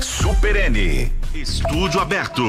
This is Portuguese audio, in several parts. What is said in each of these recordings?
Super N, Estúdio Aberto.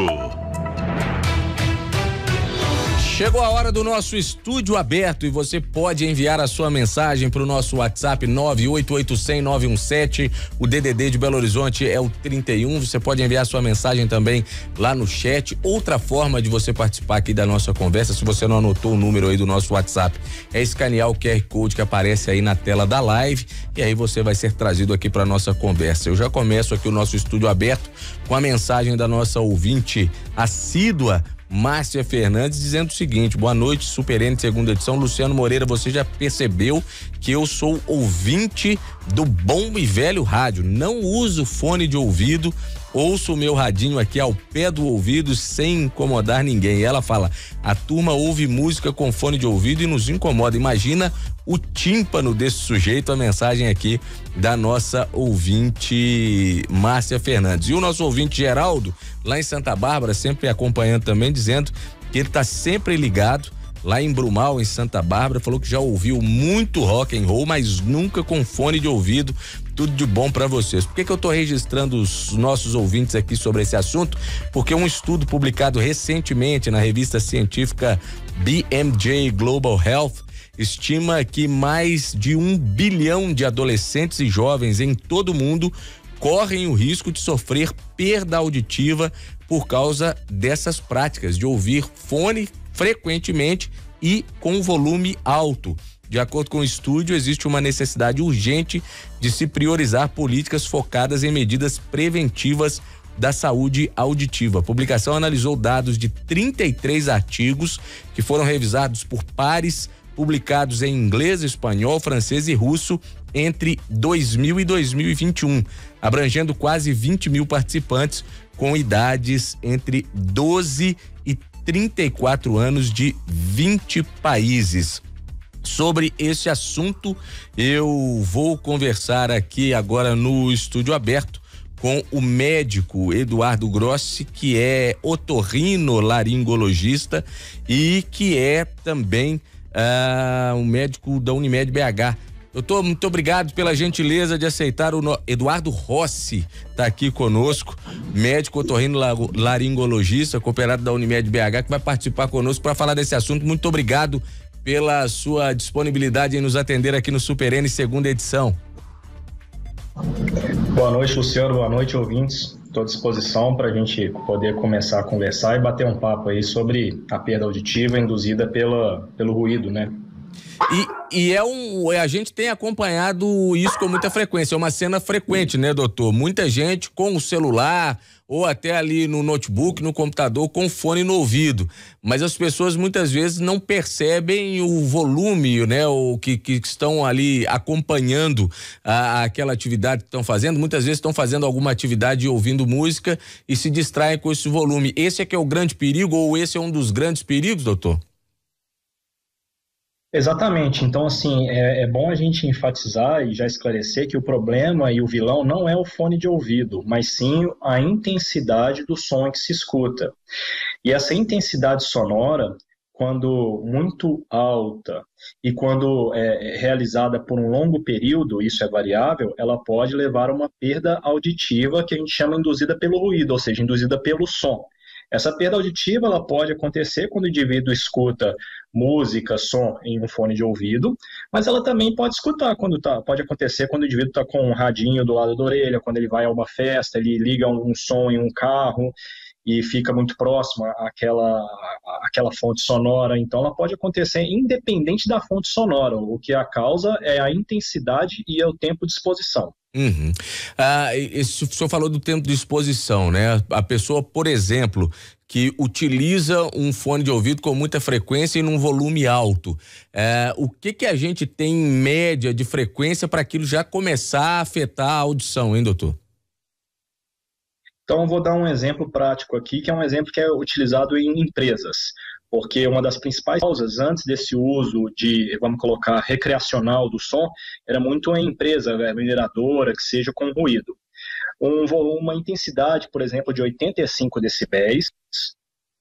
Chegou a hora do nosso estúdio aberto e você pode enviar a sua mensagem para o nosso WhatsApp 988-100-917. O DDD de Belo Horizonte é o 31. Você pode enviar a sua mensagem também lá no chat. Outra forma de você participar aqui da nossa conversa, se você não anotou o número aí do nosso WhatsApp, é escanear o QR Code que aparece aí na tela da live e aí você vai ser trazido aqui para nossa conversa. Eu já começo aqui o nosso estúdio aberto com a mensagem da nossa ouvinte assídua, Márcia Fernandes, dizendo o seguinte: boa noite, Super N, segunda edição. Luciano Moreira, você já percebeu que eu sou ouvinte do bom e velho rádio, não uso fone de ouvido, ouço o meu radinho aqui ao pé do ouvido sem incomodar ninguém. E ela fala: a turma ouve música com fone de ouvido e nos incomoda. Imagina o tímpano desse sujeito. A mensagem aqui da nossa ouvinte Márcia Fernandes. E o nosso ouvinte Geraldo, lá em Santa Bárbara, sempre acompanhando também, dizendo que ele tá sempre ligado lá em Brumal, em Santa Bárbara, falou que já ouviu muito rock and roll, mas nunca com fone de ouvido. Tudo de bom para vocês. Por que eu tô registrando os nossos ouvintes aqui sobre esse assunto? Porque um estudo publicado recentemente na revista científica BMJ Global Health estima que mais de 1 bilhão de adolescentes e jovens em todo o mundo correm o risco de sofrer perda auditiva por causa dessas práticas de ouvir fone frequentemente e com volume alto. De acordo com o estúdio, existe uma necessidade urgente de se priorizar políticas focadas em medidas preventivas da saúde auditiva. A publicação analisou dados de 33 artigos que foram revisados por pares, publicados em inglês, espanhol, francês e russo entre 2000 e 2021, abrangendo quase 20 mil participantes com idades entre 12 e 34 anos de 20 países. Sobre esse assunto, eu vou conversar aqui agora no estúdio aberto com o médico Eduardo Grossi, que é otorrinolaringologista e que é também um médico da Unimed BH. Doutor, muito obrigado pela gentileza de aceitar Eduardo Rossi tá aqui conosco, médico otorrinolaringologista, cooperado da Unimed BH, que vai participar conosco para falar desse assunto. Muito obrigado pela sua disponibilidade em nos atender aqui no Super N, segunda edição. Boa noite, Luciano, boa noite, ouvintes. Estou à disposição para a gente poder começar a conversar e bater um papo aí sobre a perda auditiva induzida pelo ruído, né? A gente tem acompanhado isso com muita frequência, é uma cena frequente, né, doutor? Muita gente com o celular ou até ali no notebook, no computador, com fone no ouvido, mas as pessoas muitas vezes não percebem o volume, né, o que estão ali acompanhando aquela atividade que estão fazendo. Muitas vezes estão fazendo alguma atividade ouvindo música e se distraem com esse volume. Esse é que é o grande perigo, ou esse é um dos grandes perigos, doutor? Exatamente, então assim, é bom a gente enfatizar e já esclarecer que o problema e o vilão não é o fone de ouvido, mas sim a intensidade do som que se escuta. E essa intensidade sonora, quando muito alta e quando realizada por um longo período, isso é variável, ela pode levar a uma perda auditiva que a gente chama induzida pelo ruído, ou seja, induzida pelo som. Essa perda auditiva ela pode acontecer quando o indivíduo escuta música, som em um fone de ouvido, mas ela também pode pode acontecer quando o indivíduo está com um radinho do lado da orelha, quando ele vai a uma festa, ele liga um som em um carro e fica muito próximo àquela fonte sonora. Então ela pode acontecer independente da fonte sonora, o que a causa é a intensidade e o tempo de exposição. Uhum. O senhor falou do tempo de exposição, né? A pessoa, por exemplo, que utiliza um fone de ouvido com muita frequência e num volume alto, o que a gente tem em média de frequência para aquilo já começar a afetar a audição, hein, doutor? Então eu vou dar um exemplo prático aqui, que é um exemplo que é utilizado em empresas, porque uma das principais causas antes desse uso de, vamos colocar, recreacional do som, era muito em empresa mineradora, que seja com ruído. Uma intensidade, por exemplo, de 85 decibéis,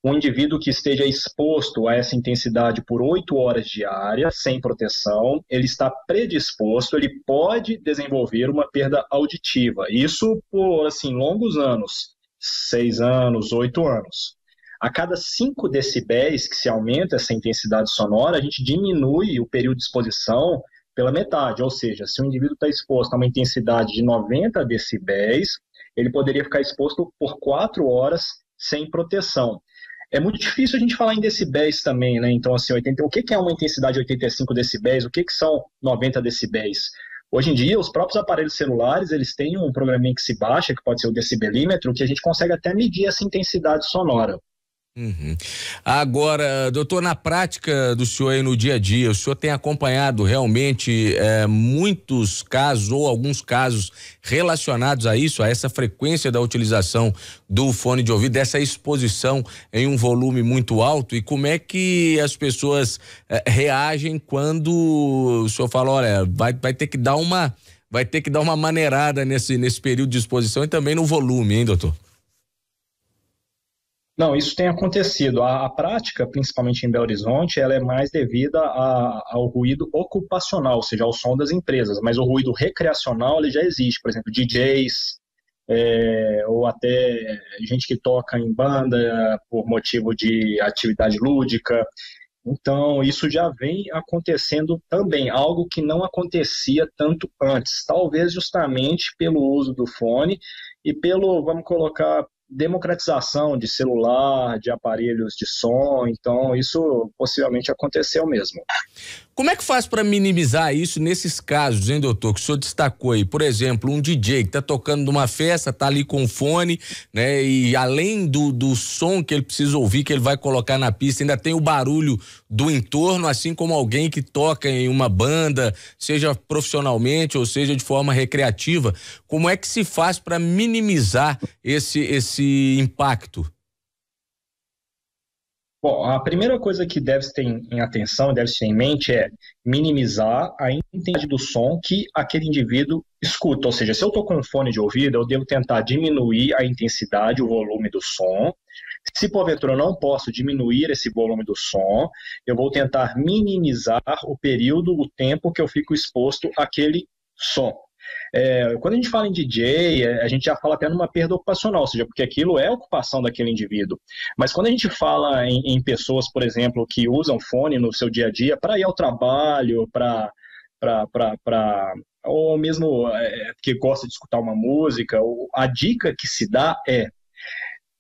Um indivíduo que esteja exposto a essa intensidade por 8 horas diárias, sem proteção, ele está predisposto, ele pode desenvolver uma perda auditiva. Isso por, assim, longos anos, 6 anos, 8 anos. A cada 5 decibéis que se aumenta essa intensidade sonora, a gente diminui o período de exposição pela metade, ou seja, se o indivíduo está exposto a uma intensidade de 90 decibéis, ele poderia ficar exposto por 4 horas sem proteção. É muito difícil a gente falar em decibéis também, né? Então, assim, o que é uma intensidade de 85 decibéis? O que são 90 decibéis? Hoje em dia, os próprios aparelhos celulares, eles têm um programinha que se baixa, que pode ser o decibelímetro, que a gente consegue até medir essa intensidade sonora. Uhum. Agora, doutor, na prática do senhor aí no dia a dia, o senhor tem acompanhado realmente muitos casos ou alguns casos relacionados a isso, a essa frequência da utilização do fone de ouvido, dessa exposição em um volume muito alto, e como é que as pessoas reagem quando o senhor fala, olha, vai ter que dar uma maneirada nesse período de exposição e também no volume, hein, doutor? Não, isso tem acontecido. A prática, principalmente em Belo Horizonte, ela é mais devida ao ruído ocupacional, ou seja, ao som das empresas. Mas o ruído recreacional, ele já existe. Por exemplo, DJs, ou até gente que toca em banda por motivo de atividade lúdica. Então, isso já vem acontecendo também, algo que não acontecia tanto antes. Talvez justamente pelo uso do fone e pelo, vamos colocar, democratização de celular, de aparelhos de som, então isso possivelmente aconteceu mesmo. Como é que faz para minimizar isso nesses casos, hein, doutor, que o senhor destacou aí? Por exemplo, um DJ que tá tocando numa festa, tá ali com fone, né? E além do som que ele precisa ouvir, que ele vai colocar na pista, ainda tem o barulho do entorno, assim como alguém que toca em uma banda, seja profissionalmente ou seja de forma recreativa. Como é que se faz para minimizar esse impacto? Bom, a primeira coisa que deve ter em atenção, deve ter em mente é minimizar a intensidade do som que aquele indivíduo escuta. Ou seja, se eu estou com um fone de ouvido, eu devo tentar diminuir a intensidade, o volume do som. Se porventura eu não posso diminuir esse volume do som, eu vou tentar minimizar o período, o tempo que eu fico exposto àquele som. Quando a gente fala em DJ, a gente já fala até numa perda ocupacional, ou seja, porque aquilo é a ocupação daquele indivíduo. Mas quando a gente fala em pessoas, por exemplo, que usam fone no seu dia a dia para ir ao trabalho, ou mesmo que gosta de escutar uma música, a dica que se dá é: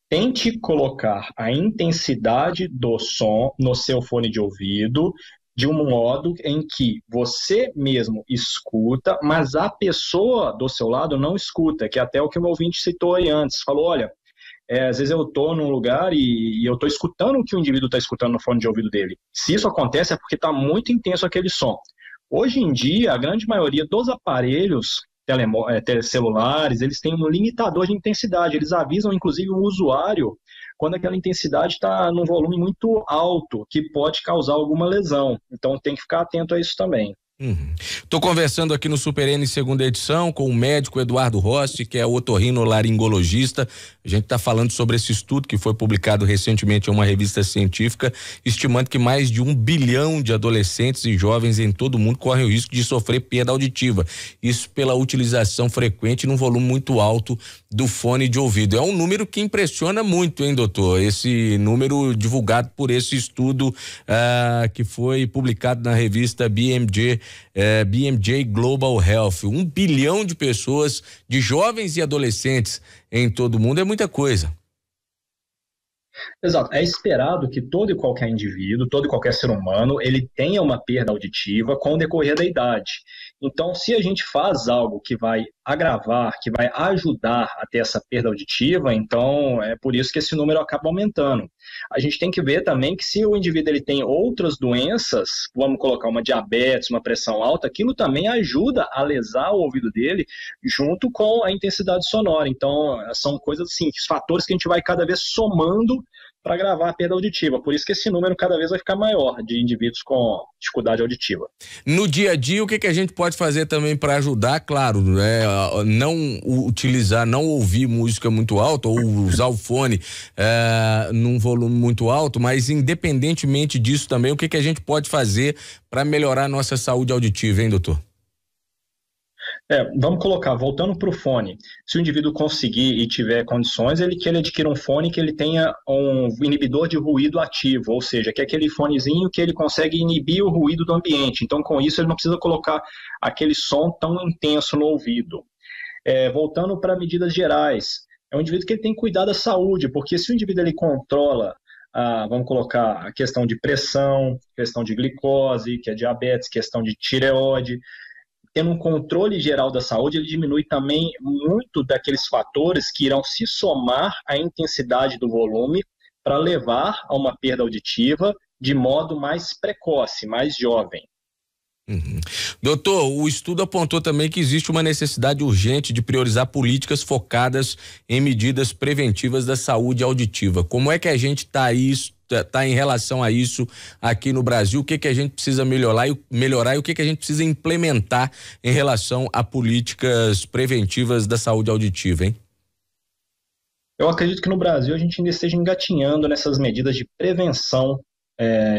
tente colocar a intensidade do som no seu fone de ouvido de um modo em que você mesmo escuta, mas a pessoa do seu lado não escuta, que é até o que o meu ouvinte citou aí antes. Falou, olha, às vezes eu estou num lugar e eu estou escutando o que o indivíduo está escutando no fone de ouvido dele. Se isso acontece é porque está muito intenso aquele som. Hoje em dia, a grande maioria dos aparelhos celulares, eles têm um limitador de intensidade. Eles avisam, inclusive, o usuário quando aquela intensidade está num volume muito alto, que pode causar alguma lesão. Então tem que ficar atento a isso também. Estou conversando aqui no Super N segunda edição com o médico Eduardo Rossi, que é otorrinolaringologista. A gente está falando sobre esse estudo que foi publicado recentemente em uma revista científica, estimando que mais de 1 bilhão de adolescentes e jovens em todo o mundo correm o risco de sofrer perda auditiva. Isso pela utilização frequente num volume muito alto do fone de ouvido. É um número que impressiona muito, hein, doutor? Esse número divulgado por esse estudo que foi publicado na revista BMJ Global Health. 1 bilhão de pessoas, de jovens e adolescentes em todo o mundo, é muita coisa. Exato. É esperado que todo e qualquer indivíduo, todo e qualquer ser humano, ele tenha uma perda auditiva com o decorrer da idade. Então, se a gente faz algo que vai agravar, que vai ajudar a ter essa perda auditiva, então é por isso que esse número acaba aumentando. A gente tem que ver também que se o indivíduo ele tem outras doenças, vamos colocar uma diabetes, uma pressão alta, aquilo também ajuda a lesar o ouvido dele junto com a intensidade sonora. Então, são coisas assim, fatores que a gente vai cada vez somando para gravar a perda auditiva. Por isso que esse número cada vez vai ficar maior de indivíduos com dificuldade auditiva. No dia a dia, o que a gente pode fazer também para ajudar? Claro, não utilizar, não ouvir música muito alta ou usar o fone num volume muito alto, mas independentemente disso também, o que a gente pode fazer para melhorar a nossa saúde auditiva, hein, doutor? Vamos colocar, voltando para o fone, se o indivíduo conseguir e tiver condições, que ele adquira um fone que ele tenha um inibidor de ruído ativo, ou seja, que é aquele fonezinho que ele consegue inibir o ruído do ambiente. Então, com isso, ele não precisa colocar aquele som tão intenso no ouvido. Voltando para medidas gerais, é um indivíduo que ele tem que cuidar da saúde, porque se o indivíduo ele controla, vamos colocar a questão de pressão, questão de glicose, que é diabetes, questão de tireoide, tendo um controle geral da saúde, ele diminui também muito daqueles fatores que irão se somar à intensidade do volume para levar a uma perda auditiva de modo mais precoce, mais jovem. Uhum. Doutor, o estudo apontou também que existe uma necessidade urgente de priorizar políticas focadas em medidas preventivas da saúde auditiva. Como é que a gente está em relação a isso aqui no Brasil? O que a gente precisa melhorar e o que a gente precisa implementar em relação a políticas preventivas da saúde auditiva, hein? Eu acredito que no Brasil a gente ainda esteja engatinhando nessas medidas de prevenção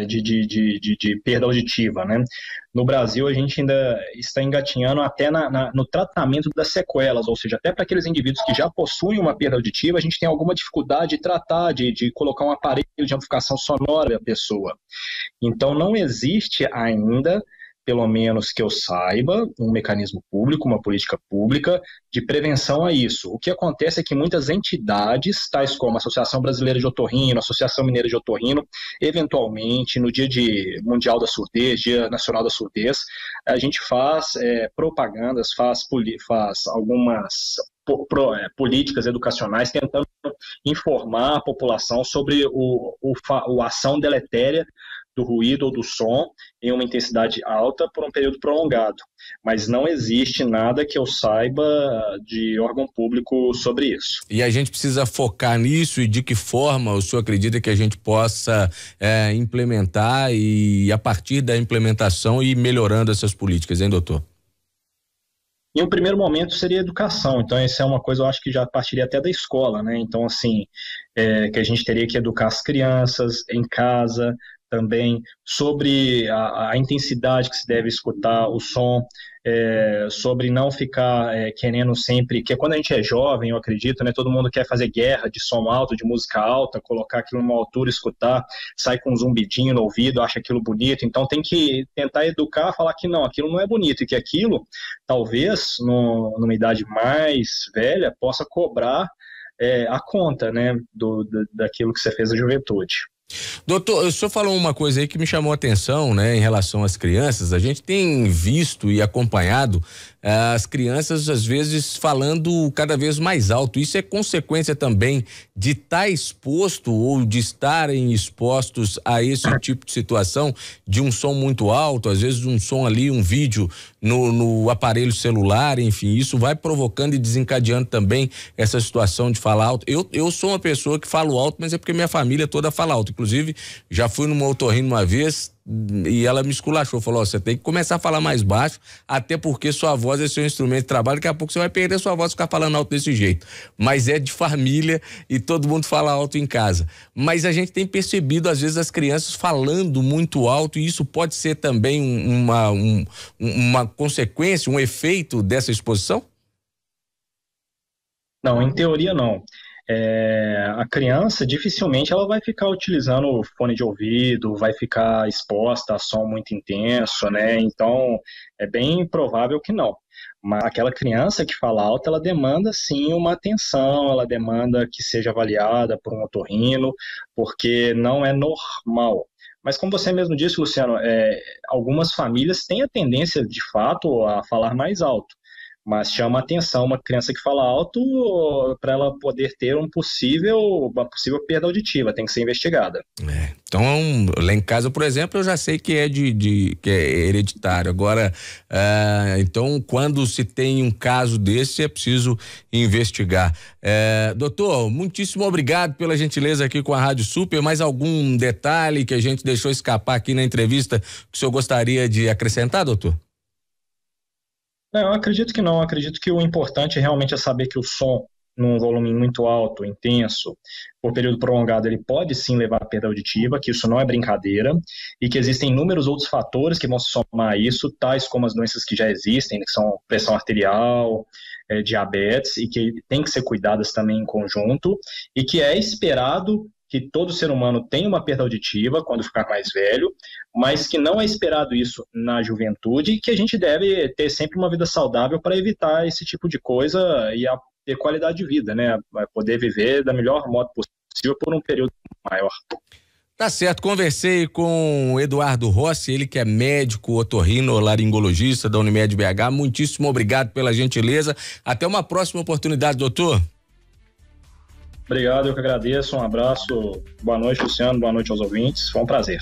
de perda auditiva, né? No Brasil, a gente ainda está engatinhando até no tratamento das sequelas, ou seja, até para aqueles indivíduos que já possuem uma perda auditiva, a gente tem alguma dificuldade de tratar, de colocar um aparelho de amplificação sonora da pessoa. Então, não existe ainda, pelo menos que eu saiba, um mecanismo público, uma política pública de prevenção a isso. O que acontece é que muitas entidades, tais como a Associação Brasileira de Otorrino, a Associação Mineira de Otorrino, eventualmente, no Dia Mundial da Surdez, Dia Nacional da Surdez, a gente faz propagandas, faz algumas políticas educacionais tentando informar a população sobre a ação deletéria do ruído ou do som em uma intensidade alta por um período prolongado. Mas não existe nada que eu saiba de órgão público sobre isso. E a gente precisa focar nisso, e de que forma o senhor acredita que a gente possa implementar e a partir da implementação ir melhorando essas políticas, hein, doutor? Em um primeiro momento seria educação, então essa é uma coisa eu acho que já partiria até da escola, né? Então assim, que a gente teria que educar as crianças em casa, também sobre a intensidade que se deve escutar o som, sobre não ficar querendo sempre, que quando a gente é jovem, eu acredito, né, todo mundo quer fazer guerra de som alto, de música alta, colocar aquilo numa altura, escutar, sai com um zumbidinho no ouvido, acha aquilo bonito, então tem que tentar educar, falar que não, aquilo não é bonito, e que aquilo, talvez, numa idade mais velha, possa cobrar a conta, né, daquilo que você fez na juventude. Doutor, o senhor falou uma coisa aí que me chamou a atenção, né, em relação às crianças. A gente tem visto e acompanhado as crianças às vezes falando cada vez mais alto. Isso é consequência também de estar exposto ou de estarem expostos a esse tipo de situação, de um som muito alto, às vezes um som ali, um vídeo no aparelho celular, enfim, isso vai provocando e desencadeando também essa situação de falar alto. Eu sou uma pessoa que falo alto, mas é porque minha família toda fala alto. Inclusive, já fui numa otorrino uma vez e ela me esculachou, falou, você tem que começar a falar mais baixo, até porque sua voz é seu instrumento de trabalho, daqui a pouco você vai perder sua voz e ficar falando alto desse jeito. Mas é de família e todo mundo fala alto em casa. Mas a gente tem percebido às vezes as crianças falando muito alto, e isso pode ser também uma consequência, um efeito dessa exposição? Não, em teoria não. A criança dificilmente ela vai ficar utilizando o fone de ouvido, vai ficar exposta a som muito intenso, né? Então é bem provável que não. Mas aquela criança que fala alto, ela demanda sim uma atenção, ela demanda que seja avaliada por um otorrino, porque não é normal. Mas como você mesmo disse, Luciano, algumas famílias têm a tendência de fato a falar mais alto. Mas chama a atenção uma criança que fala alto para ela poder ter uma possível perda auditiva, tem que ser investigada. Então, lá em casa, por exemplo, eu já sei que é que é hereditário. Agora, então, quando se tem um caso desse, é preciso investigar. Doutor, muitíssimo obrigado pela gentileza aqui com a Rádio Super. Mais algum detalhe que a gente deixou escapar aqui na entrevista que o senhor gostaria de acrescentar, doutor? Não, eu acredito que não. Acredito que o importante realmente é saber que o som, num volume muito alto, intenso, por período prolongado, ele pode sim levar a perda auditiva, que isso não é brincadeira, e que existem inúmeros outros fatores que vão se somar a isso, tais como as doenças que já existem, que são pressão arterial, diabetes, e que tem que ser cuidadas também em conjunto, e que é esperado que todo ser humano tenha uma perda auditiva quando ficar mais velho, mas que não é esperado isso na juventude e que a gente deve ter sempre uma vida saudável para evitar esse tipo de coisa e ter qualidade de vida, né? Poder viver da melhor modo possível por um período maior. Tá certo, conversei com o Eduardo Rossi, ele que é médico otorrinolaringologista da Unimed BH. Muitíssimo obrigado pela gentileza. Até uma próxima oportunidade, doutor. Obrigado, eu que agradeço. Um abraço. Boa noite, Luciano. Boa noite aos ouvintes. Foi um prazer.